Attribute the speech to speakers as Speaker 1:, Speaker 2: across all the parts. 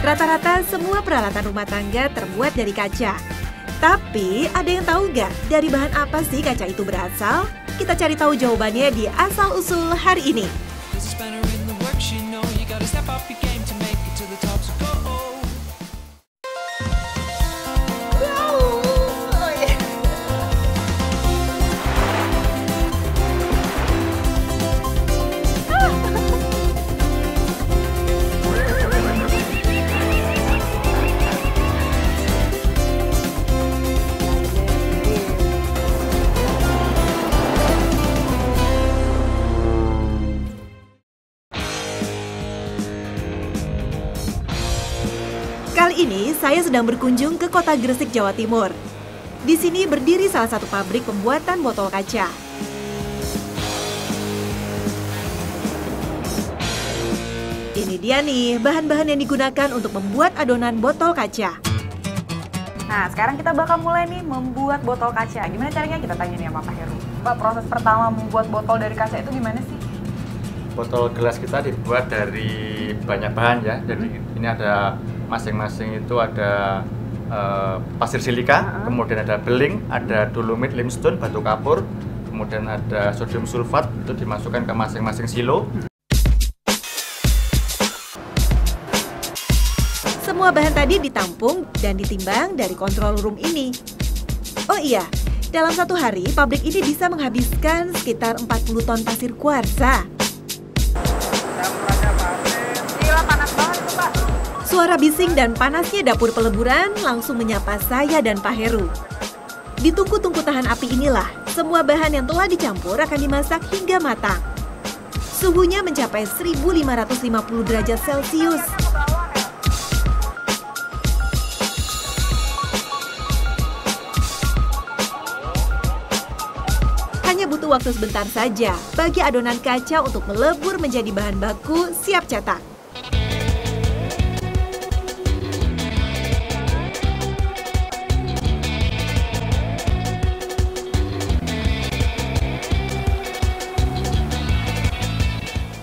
Speaker 1: Rata-rata semua peralatan rumah tangga terbuat dari kaca. Tapi ada yang tahu nggak dari bahan apa sih kaca itu berasal? Kita cari tahu jawabannya di Asal Usul hari ini. Kali ini saya sedang berkunjung ke kota Gresik, Jawa Timur. Di sini berdiri salah satu pabrik pembuatan botol kaca. Ini dia nih bahan-bahan yang digunakan untuk membuat adonan botol kaca.
Speaker 2: Nah, sekarang kita bakal mulai nih membuat botol kaca. Gimana caranya? Kita tanya nih sama Pak Heru. Pak, proses pertama membuat botol dari kaca itu gimana sih?
Speaker 3: Botol gelas kita dibuat dari banyak bahan ya. Jadi ini ada masing-masing itu ada pasir silika, kemudian ada beling, ada dolomit, limestone, batu kapur, kemudian ada sodium sulfat itu dimasukkan ke masing-masing silo.
Speaker 1: Semua bahan tadi ditampung dan ditimbang dari control room ini. Oh iya, dalam satu hari pabrik ini bisa menghabiskan sekitar 40 ton pasir kuarsa.
Speaker 2: Gila, panas banget tuh, Pak.
Speaker 1: Suara bising dan panasnya dapur peleburan langsung menyapa saya dan Pak Heru. Di tungku-tungku tahan api inilah, semua bahan yang telah dicampur akan dimasak hingga matang. Suhunya mencapai 1550 derajat Celcius. Hanya butuh waktu sebentar saja bagi adonan kaca untuk melebur menjadi bahan baku siap cetak.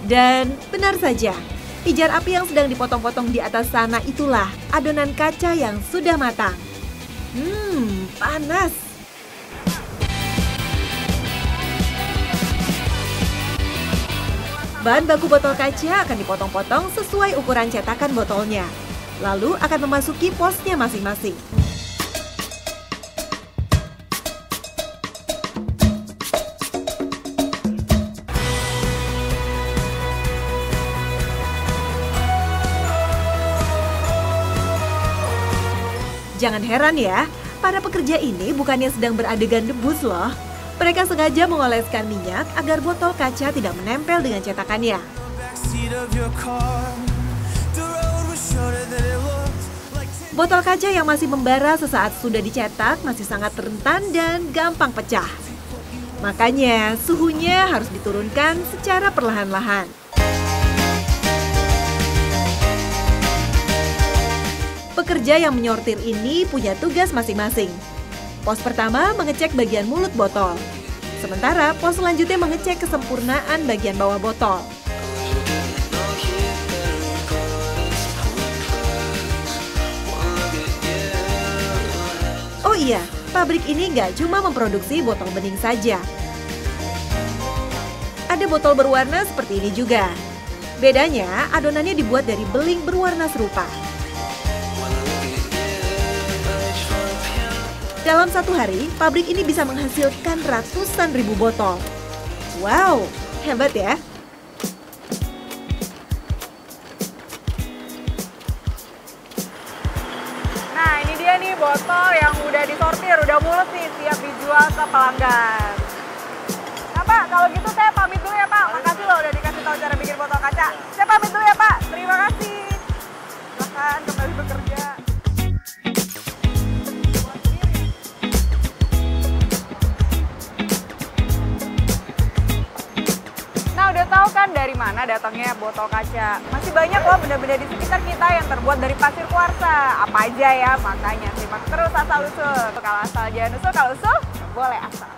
Speaker 1: Dan benar saja, pijar api yang sedang dipotong-potong di atas sana itulah adonan kaca yang sudah matang. Panas. Bahan baku botol kaca akan dipotong-potong sesuai ukuran cetakan botolnya. Lalu akan memasuki posnya masing-masing. Jangan heran ya, para pekerja ini bukannya sedang beradegan debus loh. Mereka sengaja mengoleskan minyak agar botol kaca tidak menempel dengan cetakannya. Botol kaca yang masih membara sesaat sudah dicetak masih sangat rentan dan gampang pecah. Makanya suhunya harus diturunkan secara perlahan-lahan. Pekerja yang menyortir ini punya tugas masing-masing. Pos pertama mengecek bagian mulut botol. Sementara pos selanjutnya mengecek kesempurnaan bagian bawah botol. Oh iya, pabrik ini nggak cuma memproduksi botol bening saja. Ada botol berwarna seperti ini juga. Bedanya, adonannya dibuat dari beling berwarna serupa. Dalam satu hari, pabrik ini bisa menghasilkan ratusan ribu botol. Wow, hebat ya!
Speaker 2: Nah, ini dia nih botol yang udah disortir, udah mulus nih, siap dijual ke pelanggan. Nah, Pak, kalau gitu saya pamit dulu ya, Pak. Makasih loh udah dikasih tahu cara bikin botol kaca. Saya pamit dulu ya, Pak. Terima kasih. Silahkan kembali bekerja. Udah tahu kan dari mana datangnya botol kaca? Masih banyak loh benda-benda di sekitar kita yang terbuat dari pasir kuarsa. Apa aja ya? Makanya simak terus Asal Usul. Kalau asal jangan usul, kalau usul boleh asal.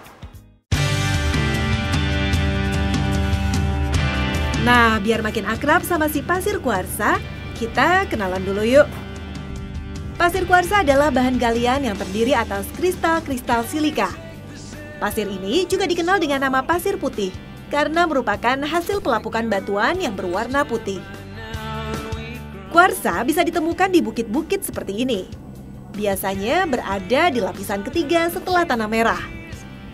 Speaker 1: Nah, biar makin akrab sama si pasir kuarsa, Kita kenalan dulu yuk. Pasir kuarsa adalah bahan galian yang terdiri atas kristal-kristal silika. Pasir ini juga dikenal dengan nama pasir putih karena merupakan hasil pelapukan batuan yang berwarna putih. Kuarsa bisa ditemukan di bukit-bukit seperti ini. Biasanya berada di lapisan ketiga setelah tanah merah.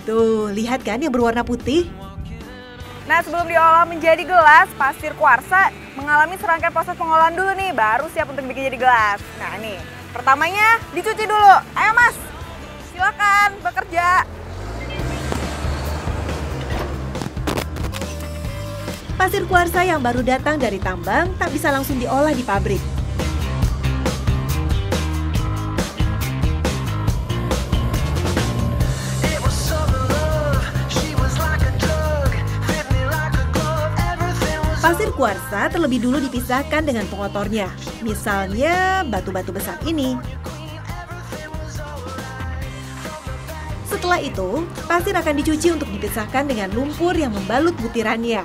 Speaker 1: Tuh, lihat kan yang berwarna putih?
Speaker 2: Nah, sebelum diolah menjadi gelas, pasir kuarsa mengalami serangkaian proses pengolahan dulu nih, baru siap untuk bikin jadi gelas. Nah nih, pertamanya dicuci dulu. Ayo mas, silakan bekerja.
Speaker 1: Pasir kuarsa yang baru datang dari tambang tak bisa langsung diolah di pabrik. Pasir kuarsa terlebih dulu dipisahkan dengan pengotornya, misalnya batu-batu besar ini. Setelah itu, pasir akan dicuci untuk dipisahkan dengan lumpur yang membalut butirannya.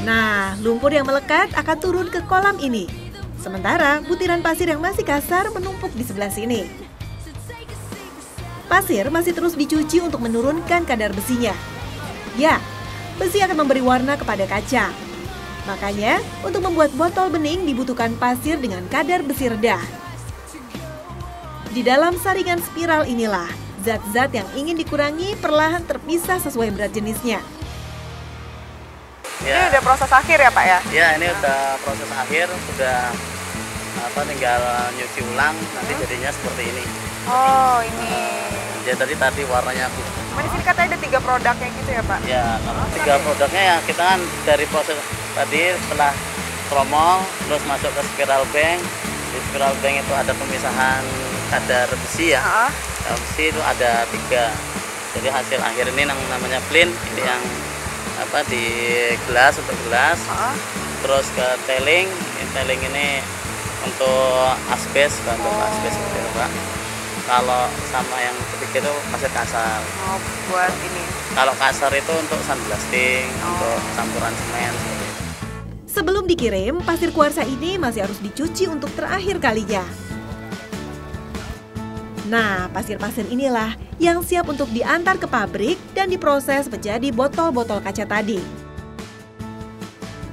Speaker 1: Nah, lumpur yang melekat akan turun ke kolam ini. Sementara butiran pasir yang masih kasar menumpuk di sebelah sini. Pasir masih terus dicuci untuk menurunkan kadar besinya. Ya, besi akan memberi warna kepada kaca. Makanya, untuk membuat botol bening dibutuhkan pasir dengan kadar besi rendah. Di dalam saringan spiral inilah, zat-zat yang ingin dikurangi perlahan terpisah sesuai berat jenisnya.
Speaker 2: Ya. Ini udah proses akhir ya Pak ya?
Speaker 4: Ya, ini udah proses akhir, sudah tinggal nyuci ulang, nanti jadinya seperti ini.
Speaker 2: Oh, ini.
Speaker 4: Jadi tadi warnanya
Speaker 2: Cuma di sini katanya ada 3 produknya gitu ya Pak?
Speaker 4: Ya, kalau 3 produknya ya kita kan dari proses tadi setelah tromol, terus masuk ke spiral bank. Di spiral bank itu ada pemisahan kadar besi ya. Besi itu ada 3. Jadi hasil akhir ini namanya plin, ini yang di gelas untuk gelas. Terus ke tailing ini untuk asbes, untuk asbes gitu ya Pak. Kalau sama yang ketiga itu pasir kasar.
Speaker 2: Oh, buat ini.
Speaker 4: Kalau kasar itu untuk sandblasting, untuk campuran semen.
Speaker 1: Sebelum dikirim, pasir kuarsa ini masih harus dicuci untuk terakhir kalinya. Nah, pasir-pasir inilah yang siap untuk diantar ke pabrik dan diproses menjadi botol-botol kaca tadi.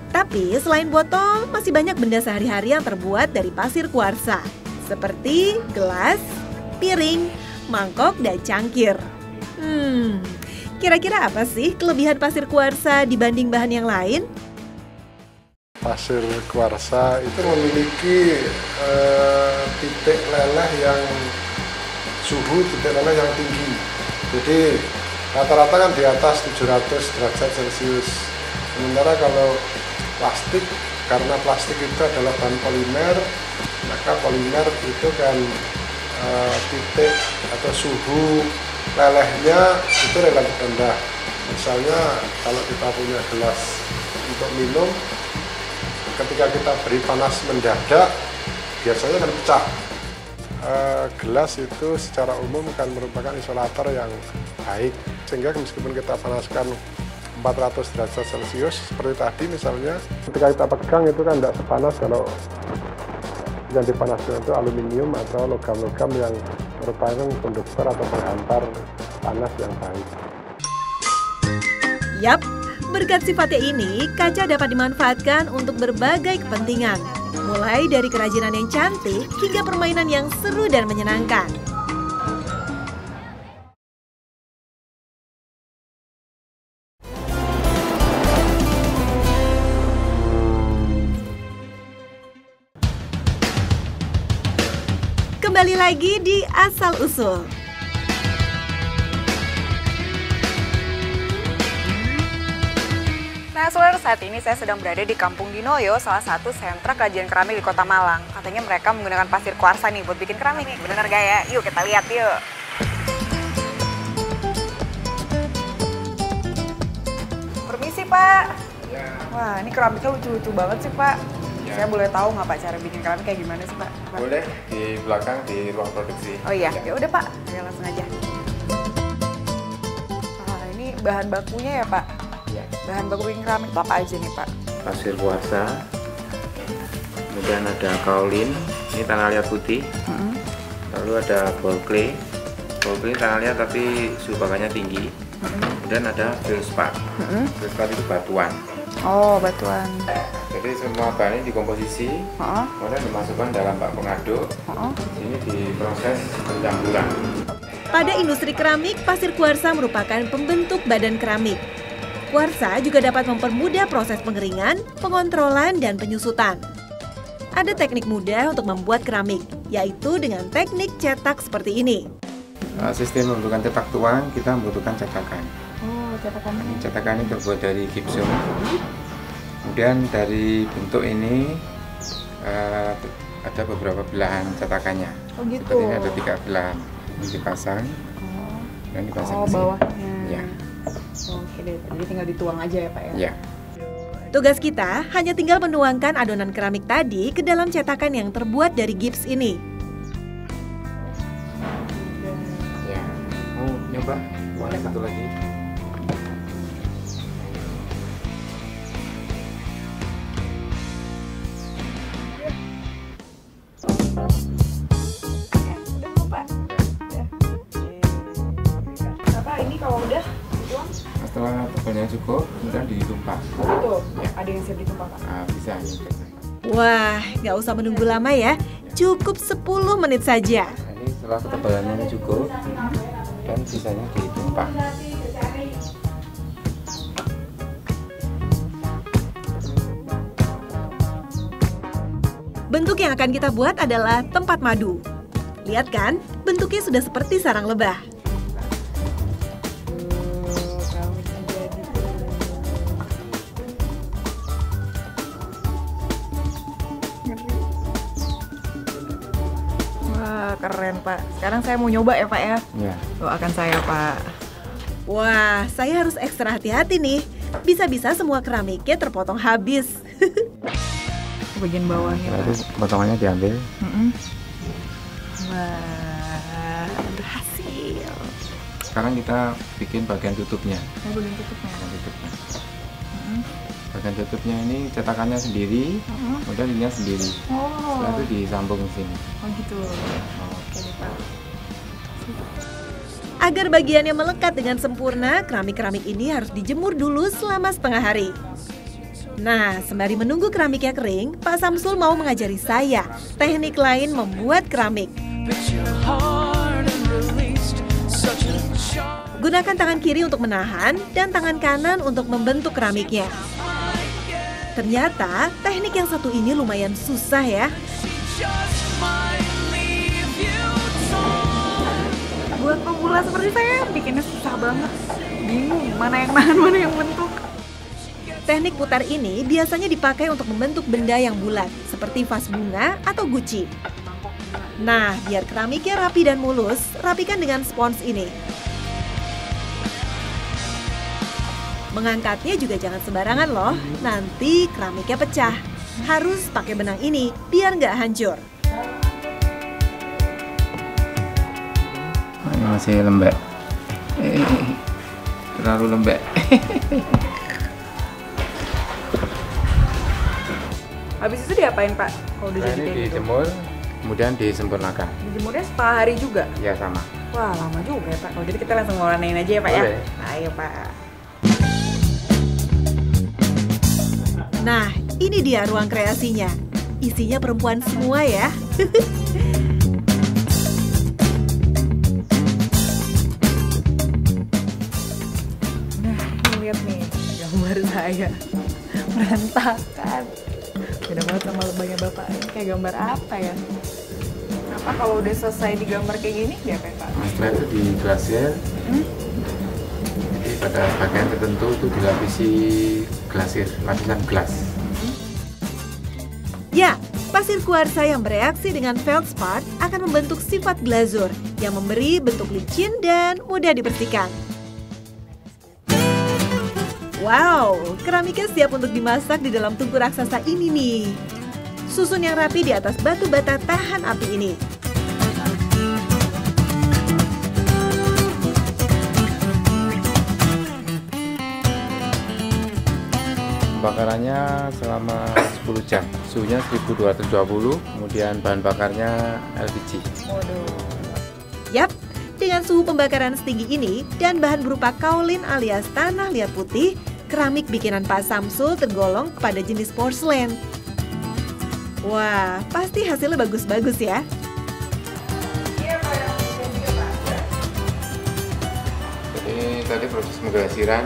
Speaker 1: Tapi selain botol, masih banyak benda sehari-hari yang terbuat dari pasir kuarsa. Seperti gelas, piring, mangkok, dan cangkir. Kira-kira apa sih kelebihan pasir kuarsa dibanding bahan yang lain?
Speaker 5: Pasir kuarsa itu memiliki titik leleh yang titik leleh yang tinggi. Jadi rata-rata kan di atas 700 derajat Celcius. Sementara kalau plastik, karena plastik itu adalah bahan polimer, maka polimer itu kan titik atau suhu lelehnya itu relatif rendah. Misalnya kalau kita punya gelas untuk minum, ketika kita beri panas mendadak, biasanya akan pecah. Gelas itu secara umum kan merupakan isolator yang baik, sehingga meskipun kita panaskan 400 derajat Celcius seperti tadi misalnya, ketika kita pegang itu kan tidak sepanas kalau yang dipanaskan itu aluminium atau logam-logam yang merupakan konduktor atau penghantar panas yang baik.
Speaker 1: Yap, berkat sifatnya ini, kaca dapat dimanfaatkan untuk berbagai kepentingan. Mulai dari kerajinan yang cantik hingga permainan yang seru dan menyenangkan. Kembali lagi di Asal Usul.
Speaker 2: Nah, saudara, saat ini saya sedang berada di Kampung Dinoyo, salah satu sentra kerajinan keramik di Kota Malang. Katanya mereka menggunakan pasir kuarsa nih buat bikin keramik. Bener gak ya? Yuk kita lihat yuk. Permisi Pak. Wah, ini keramiknya lucu-lucu banget sih Pak. Ya. Saya boleh tahu nggak Pak cara bikin keramik kayak gimana sih Pak?
Speaker 6: Boleh, di belakang di ruang produksi.
Speaker 2: Oh iya, ya udah Pak, ya langsung aja. Ini bahan bakunya ya Pak?
Speaker 6: Ya.
Speaker 2: Bahan baku bikin keramik itu apa aja nih Pak?
Speaker 6: Pasir kuarsa, kemudian ada kaolin, ini tanah liat putih, lalu ada ball clay tanah liat tapi suhu bakarnya tinggi, kemudian ada feldspar. Feldspar itu batuan.
Speaker 2: Oh, batuan.
Speaker 6: Jadi semua bahan ini dikomposisi, kemudian dimasukkan dalam bak pengaduk, ini diproses pencampuran.
Speaker 1: Pada industri keramik, pasir kuarsa merupakan pembentuk badan keramik. Kuarsa juga dapat mempermudah proses pengeringan, pengontrolan, dan penyusutan. Ada teknik mudah untuk membuat keramik, yaitu dengan teknik cetak seperti ini.
Speaker 6: Sistem membutuhkan cetak tuang, kita membutuhkan cetakan.
Speaker 2: Oh, cetakan.
Speaker 6: Cetakan ini terbuat dari gipsum. Kemudian dari bentuk ini ada beberapa belahan cetakannya.
Speaker 2: Oh gitu.
Speaker 6: Seperti ini ada 3 belahan. Ini dipasang, dan dipasang ke sini.
Speaker 2: Bawahnya.
Speaker 6: Ya.
Speaker 2: Oke deh, jadi tinggal dituang aja ya Pak ya?
Speaker 6: Ya.
Speaker 1: Tugas kita hanya tinggal menuangkan adonan keramik tadi ke dalam cetakan yang terbuat dari gips ini.
Speaker 6: Ya. Mau nyoba? Boleh satu lagi.
Speaker 2: Kalau udah
Speaker 6: setelah tebalnya cukup, kemudian ditumpah.
Speaker 2: Gitu, ya. Ada yang siap ditumpah Pak?
Speaker 6: Bisa.
Speaker 1: Wah, nggak usah menunggu lama ya. Cukup 10 menit saja.
Speaker 6: Nah, ini setelah ketebalannya cukup, dan sisanya ditumpah.
Speaker 1: Bentuk yang akan kita buat adalah tempat madu. Lihat kan, bentuknya sudah seperti sarang lebah.
Speaker 2: Keren Pak. Sekarang saya mau nyoba ya Pak ya.
Speaker 6: Ya.
Speaker 2: Doakan saya Pak.
Speaker 1: Wah, saya harus ekstra hati-hati nih. Bisa-bisa semua keramiknya terpotong habis.
Speaker 2: Bagian bawahnya.
Speaker 6: Lalu potongannya diambil.
Speaker 2: Wah, berhasil.
Speaker 6: Sekarang kita bikin bagian tutupnya.
Speaker 2: Bagian tutupnya.
Speaker 6: Bagian tutupnya ini cetakannya sendiri, kemudian ininya sendiri. Setelah itu disambung ke sini.
Speaker 2: Oh gitu. Oke deh Pak.
Speaker 1: Agar bagiannya melekat dengan sempurna, keramik-keramik ini harus dijemur dulu selama setengah hari. Nah, sembari menunggu keramiknya kering, Pak Samsul mau mengajari saya teknik lain membuat keramik. Gunakan tangan kiri untuk menahan dan tangan kanan untuk membentuk keramiknya. Ternyata teknik yang satu ini lumayan susah ya.
Speaker 2: Buat pemula seperti saya, bikinnya susah banget. Bingung mana yang nahan, mana yang bentuk.
Speaker 1: Teknik putar ini biasanya dipakai untuk membentuk benda yang bulat, seperti vas bunga atau guci. Nah, biar keramiknya rapi dan mulus, rapikan dengan spons ini. Mengangkatnya juga jangan sembarangan loh, nanti keramiknya pecah. Harus pakai benang ini biar nggak hancur.
Speaker 6: Masih lembek. Terlalu lembek.
Speaker 2: Habis itu diapain Pak? Kalau udah jadi kayak gitu?
Speaker 6: Dijemur, kemudian disempurnakan.
Speaker 2: Dijemurnya setengah hari juga?
Speaker 6: Ya sama.
Speaker 2: Wah lama juga ya Pak. Kalau jadi kita langsung warnain aja ya Pak.
Speaker 6: Boleh.
Speaker 2: Ya? Ayo Pak.
Speaker 1: Nah, ini dia ruang kreasinya. Isinya perempuan semua ya.
Speaker 2: Nah, lihat nih gambar saya berantakan. Beda banget sama lebahnya Bapak. Ini kayak gambar apa ya? Apa kalau udah selesai digambar kayak gini diapain Pak?
Speaker 6: Setelah itu diglasir. Jadi pada bagian tertentu itu dilapisi glasir, lapisan gelas.
Speaker 1: Ya, pasir kuarsa yang bereaksi dengan feldspar akan membentuk sifat glazur yang memberi bentuk licin dan mudah dibersihkan. Wow, keramiknya siap untuk dimasak di dalam tungku raksasa ini nih. susun yang rapi di atas batu bata tahan api ini.
Speaker 6: Pembakarannya selama 10 jam, suhunya 1220, kemudian bahan bakarnya LPG.
Speaker 1: Yap, dengan suhu pembakaran setinggi ini dan bahan berupa kaolin alias tanah liat putih, keramik bikinan Pak Samsul tergolong kepada jenis porselen. Wah, pasti hasilnya bagus-bagus ya.
Speaker 6: Jadi tadi proses penggasiran,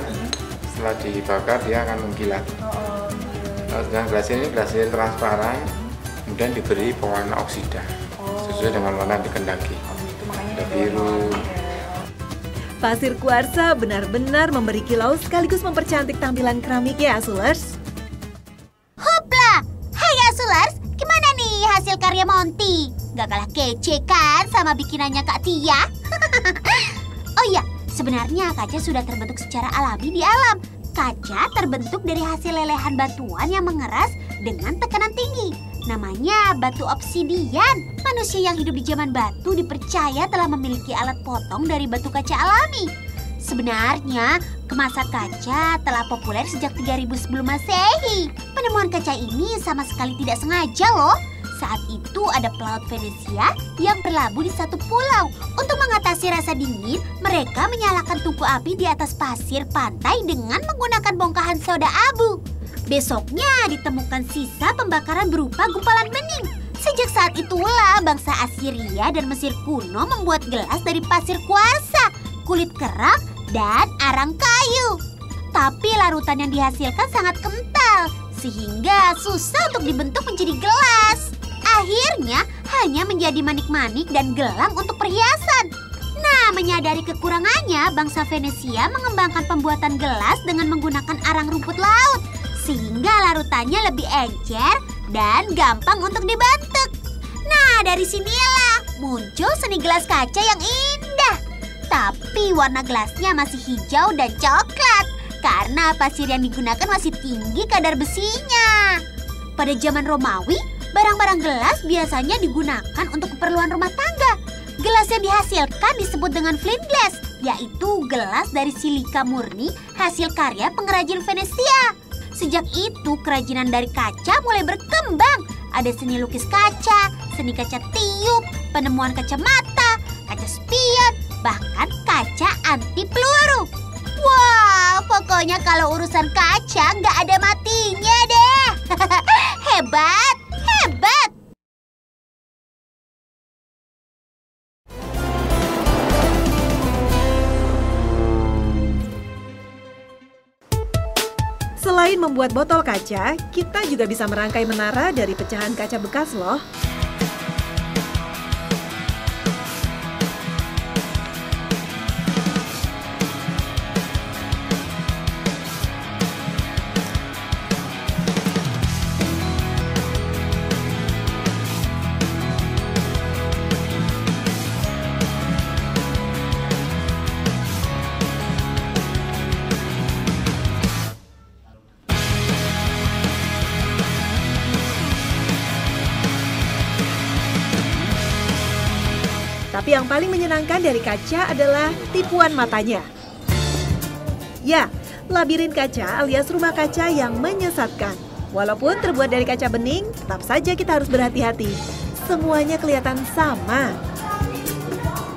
Speaker 6: setelah dibakar dia akan mengkilat. Sedangkan glasir ini glasir transparan, kemudian diberi pewarna oksida sesuai dengan warna yang dikehendaki. Ada biru.
Speaker 1: Pasir kuarsa benar-benar memberi kilau sekaligus mempercantik tampilan keramiknya, Asulers.
Speaker 7: Hopla! Hai Asulers, gimana nih hasil karya Monty? Gak kalah kece kan sama bikinannya Kak Tia? Oh iya, sebenarnya kaca sudah terbentuk secara alami di alam. Kaca terbentuk dari hasil lelehan batuan yang mengeras dengan tekanan tinggi. Namanya batu obsidian. Manusia yang hidup di zaman batu dipercaya telah memiliki alat potong dari batu kaca alami. Sebenarnya, kemasan kaca telah populer sejak 3000 sebelum Masehi. Penemuan kaca ini sama sekali tidak sengaja loh. Saat itu ada pelaut Venesia yang berlabuh di satu pulau. Untuk mengatasi rasa dingin, mereka menyalakan tungku api di atas pasir pantai dengan menggunakan bongkahan soda abu. Besoknya ditemukan sisa pembakaran berupa gumpalan bening. Sejak saat itulah bangsa Assyria dan Mesir kuno membuat gelas dari pasir kuarsa, kulit kerang, dan arang kayu. Tapi larutan yang dihasilkan sangat kental, sehingga susah untuk dibentuk menjadi gelas. Akhirnya hanya menjadi manik-manik dan gelang untuk perhiasan. Nah, menyadari kekurangannya, bangsa Venesia mengembangkan pembuatan gelas dengan menggunakan arang rumput laut, sehingga larutannya lebih encer dan gampang untuk dibentuk. Nah, dari sinilah muncul seni gelas kaca yang indah. Tapi warna gelasnya masih hijau dan coklat, karena pasir yang digunakan masih tinggi kadar besinya. Pada zaman Romawi, barang-barang gelas biasanya digunakan untuk keperluan rumah tangga. Gelas yang dihasilkan disebut dengan flint glass, yaitu gelas dari silika murni hasil karya pengrajin Venesia. Sejak itu, kerajinan dari kaca mulai berkembang. Ada seni lukis kaca, seni kaca tiup, penemuan kacamata, kaca spion, bahkan kaca anti peluru. Wah, pokoknya kalau urusan kaca nggak ada matinya deh. Hebat, hebat.
Speaker 1: Selain membuat botol kaca, kita juga bisa merangkai menara dari pecahan kaca bekas loh. Tapi yang paling menyenangkan dari kaca adalah tipuan matanya. Ya, labirin kaca alias rumah kaca yang menyesatkan. Walaupun terbuat dari kaca bening, tetap saja kita harus berhati-hati. Semuanya kelihatan sama.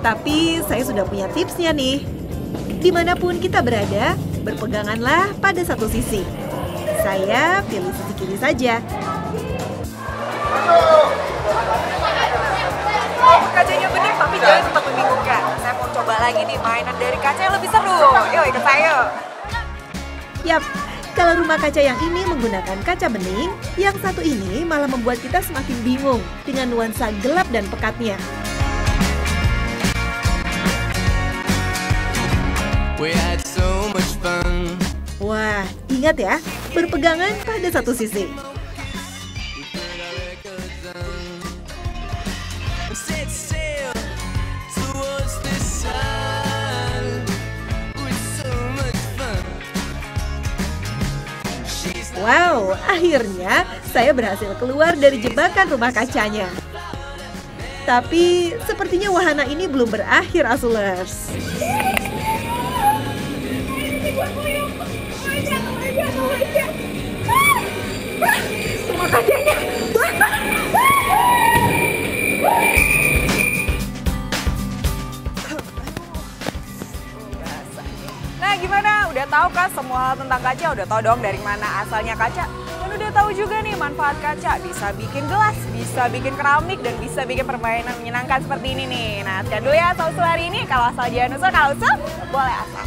Speaker 1: Tapi saya sudah punya tipsnya nih. Dimanapun kita berada, berpeganganlah pada satu sisi. Saya pilih sisi kiri saja.
Speaker 2: Kacanya bening tapi jangan sempat membingungkan. Saya mau coba lagi nih mainan dari kaca yang lebih seru. Yuk ikut saya.
Speaker 1: Yap, kalau rumah kaca yang ini menggunakan kaca bening, yang satu ini malah membuat kita semakin bingung dengan nuansa gelap dan pekatnya. Wah, ingat ya, berpegangan pada satu sisi. Wow, akhirnya saya berhasil keluar dari jebakan rumah kacanya. Tapi sepertinya wahana ini belum berakhir, Asulers.
Speaker 2: Rumah kacanya. Nah, gimana? Udah tahu kan semua hal tentang kaca? Udah tahu dong dari mana asalnya kaca? Dan udah tahu juga nih manfaat kaca. Bisa bikin gelas, bisa bikin keramik, dan bisa bikin permainan menyenangkan seperti ini nih. Nah, sekian dulu ya asal-usul hari ini. Kalau asal jangan usul, kalau usul boleh asal.